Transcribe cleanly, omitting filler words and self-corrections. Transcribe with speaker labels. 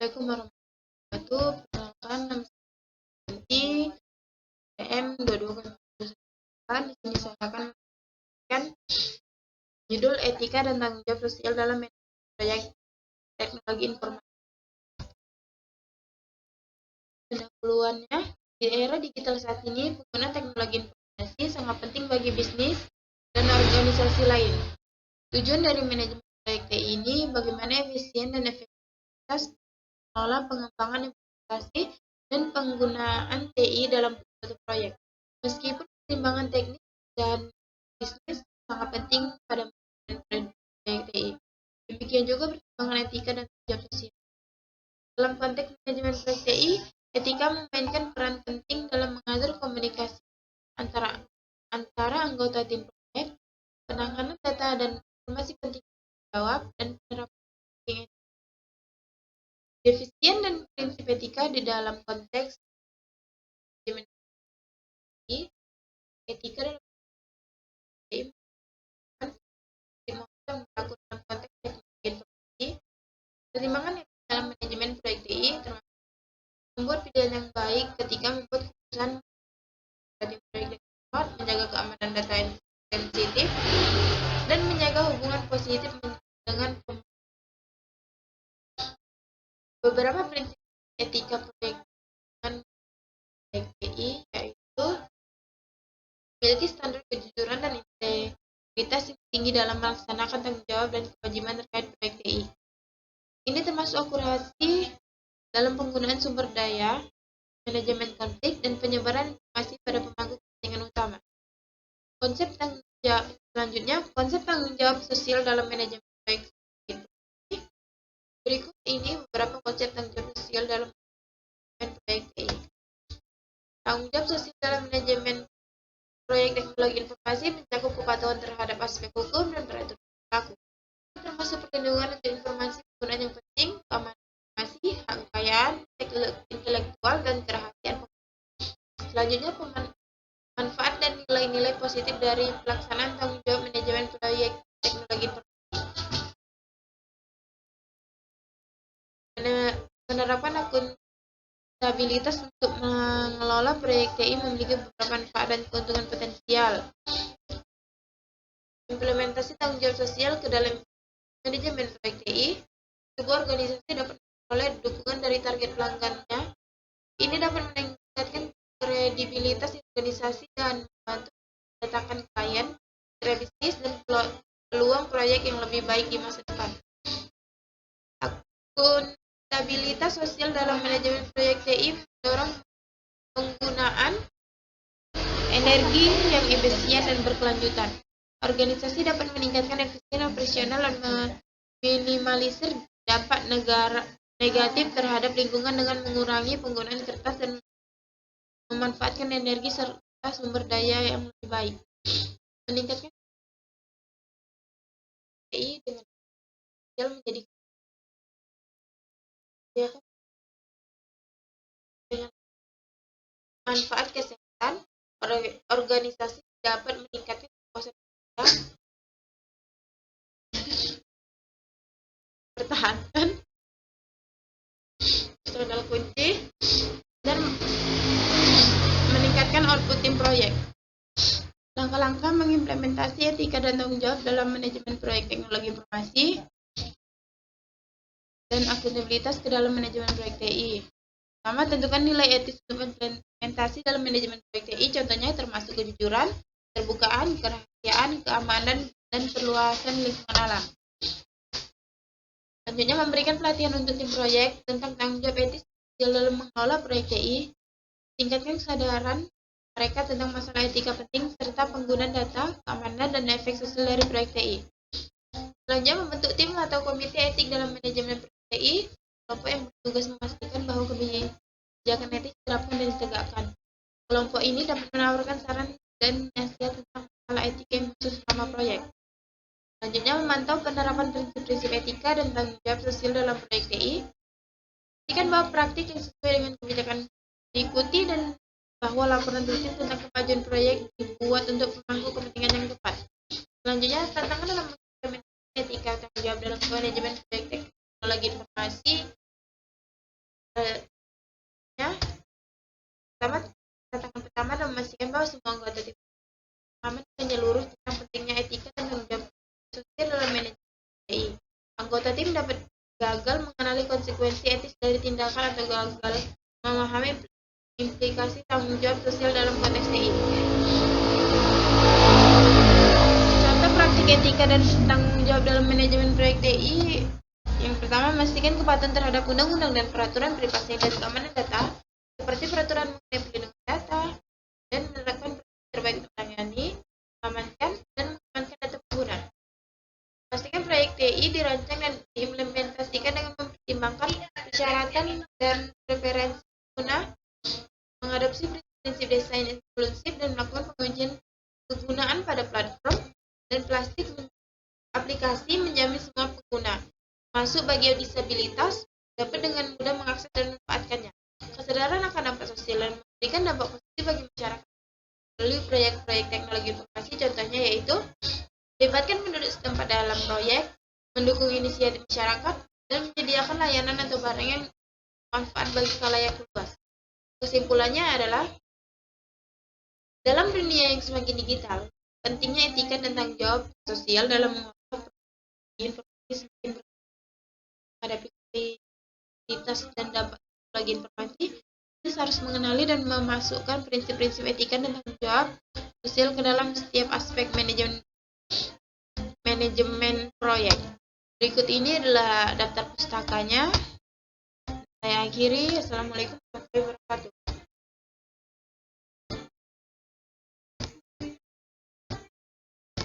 Speaker 1: Assalamualaikum warahmatullahi wabarakatuh. Perkenalkan, nama saya Santi, PM 22 Di sini saya akan memberikan judul Etika dan Tanggung Jawab Sosial dalam Manajemen Proyek Teknologi Informasi. Pendahuluannya, di era digital saat ini, penggunaan teknologi informasi sangat penting bagi bisnis dan organisasi lain. Tujuan dari manajemen proyek TI ini bagaimana efisien dan efektivitas mengelola pengembangan implementasi dan penggunaan TI dalam suatu proyek. Meskipun pertimbangan teknis dan bisnis sangat penting pada manajemen proyek TI, demikian juga pertimbangan etika dan tanggung jawab sosial. Dalam konteks manajemen proyek TI, etika memainkan peran penting dalam mengatur komunikasi antara anggota tim proyek, penanganan data dan informasi penting jawab, dan penerapan defisien dan prinsip etika di dalam konteks manajemen TI. Etika dalam TI melakukan dalam konteks teknologi informasi. Pertimbangan etika dalam manajemen proyek TI termasuk membuat pilihan yang baik ketika membuat keputusan tim proyek dapat menjaga keamanan data yang sensitif dan menjaga hubungan positif dengan beberapa prinsip etika proyek TI, yaitu memiliki standar kejujuran dan integritas yang tinggi dalam melaksanakan tanggung jawab dan kewajiban terkait proyek TI. Ini termasuk akurasi dalam penggunaan sumber daya, manajemen konflik, dan penyebaran informasi pada pemangku kepentingan utama. Konsep tanggung jawab selanjutnya, konsep tanggung jawab sosial dalam manajemen proyek TI. Berikut ini beberapa konsep tanggung jawab sosial dalam manajemen proyek TI. Tanggung jawab sosial dalam manajemen proyek teknologi informasi mencakup kepatuhan terhadap aspek hukum dan peraturan berlaku, termasuk perlindungan untuk informasi penggunaan yang penting, keamanan informasi, hak kekayaan intelektual, dan kerahasiaan. Selanjutnya, manfaat dan nilai-nilai positif dari pelaksanaan tanggung jawab manajemen proyek teknologi informasi. Penerapan akuntabilitas untuk mengelola proyek TI memiliki beberapa manfaat dan keuntungan potensial. Implementasi tanggung jawab sosial ke dalam manajemen proyek TI. Sebuah organisasi dapat memperoleh dukungan dari target pelanggannya. Ini dapat meningkatkan kredibilitas organisasi dan membantu mendatangkan klien, bisnis, dan peluang proyek yang lebih baik di masa depan. Akuntabilitas sosial dalam manajemen proyek TI mendorong penggunaan energi yang efisien dan berkelanjutan. Organisasi dapat meningkatkan efisiensi operasional dan meminimalisir dampak negatif terhadap lingkungan dengan mengurangi penggunaan kertas dan memanfaatkan energi serta sumber daya yang lebih baik. Meningkatkan TI dengan sosial menjadi dengan manfaat kesehatan. Organisasi dapat meningkatkan kepuasan pertahanan modal kunci dan meningkatkan output tim proyek. Langkah-langkah mengimplementasi etika dan tanggung jawab dalam manajemen proyek teknologi informasi dan akuntabilitas ke dalam manajemen proyek TI. Pertama, tentukan nilai etis untuk implementasi dalam manajemen proyek TI. Contohnya termasuk kejujuran, keterbukaan, kerahasiaan, keamanan, dan perluasan lingkungan alam. Selanjutnya, memberikan pelatihan untuk tim proyek tentang tanggung jawab etis dalam mengelola proyek TI. Tingkatkan kesadaran mereka tentang masalah etika penting serta penggunaan data, keamanan, dan efek sosial dari proyek TI. Selanjutnya, membentuk tim atau komite etik dalam manajemen proyek TI. Kelompok yang bertugas memastikan bahwa kebijakan etik diterapkan dan ditegakkan. Kelompok ini dapat menawarkan saran dan nasihat tentang masalah etik yang khusus selama proyek. Selanjutnya, memantau penerapan prinsip-prinsip etika dan tanggung jawab sosial dalam proyek TI. Pastikan bahwa praktik yang sesuai dengan kebijakan diikuti dan bahwa laporan rutin tentang kemajuan proyek dibuat untuk pemangku kepentingan yang tepat. Selanjutnya, tantangan dalam implementasi etika tanggung jawab dalam manajemen proyek teknologi informasi. Ya, pertama, tantangan pertama adalah memastikan bahwa semua anggota tim pemahaman menyeluruh tentang pentingnya etika dan tanggung jawab sosial dalam manajemen PDI. Anggota tim dapat gagal mengenali konsekuensi etis dari tindakan atau gagal memahami implikasi tanggung jawab sosial dalam konteks TI. Contoh praktik etika dan tanggung jawab dalam manajemen proyek TI. Yang pertama, memastikan kepatuhan terhadap undang-undang dan peraturan privasi dan keamanan data, seperti peraturan mengenai perlindungan data, dan menerapkan prinsip terbaik untuk menangani, mengamankan, dan mengamankan data pengguna. Pastikan proyek TI dirancang dan diimplementasikan dengan mempertimbangkan persyaratan dan preferensi pengguna, mengadopsi prinsip desain inklusif, dan melakukan pengujian kegunaan pada platform dan plastik aplikasi menjamin semua pengguna, masuk bagi disabilitas, dapat dengan mudah mengakses dan memanfaatkannya. Kesadaran akan dampak sosial dan memberikan dampak positif bagi masyarakat melalui proyek-proyek teknologi informasi, contohnya yaitu melibatkan penduduk setempat dalam proyek, mendukung inisiatif masyarakat, dan menyediakan layanan atau barang yang manfaat bagi khalayak luas. Kesimpulannya adalah, dalam dunia yang semakin digital, pentingnya etika dan tanggung jawab sosial dalam mengolah informasi semakin menghadapi kualitas dan dampak teknologi informasi. Kita harus mengenali dan memasukkan prinsip-prinsip etika dan tanggung jawab sosial ke dalam setiap aspek manajemen proyek. Berikut ini adalah daftar pustakanya. Saya akhiri. Assalamualaikum warahmatullahi wabarakatuh.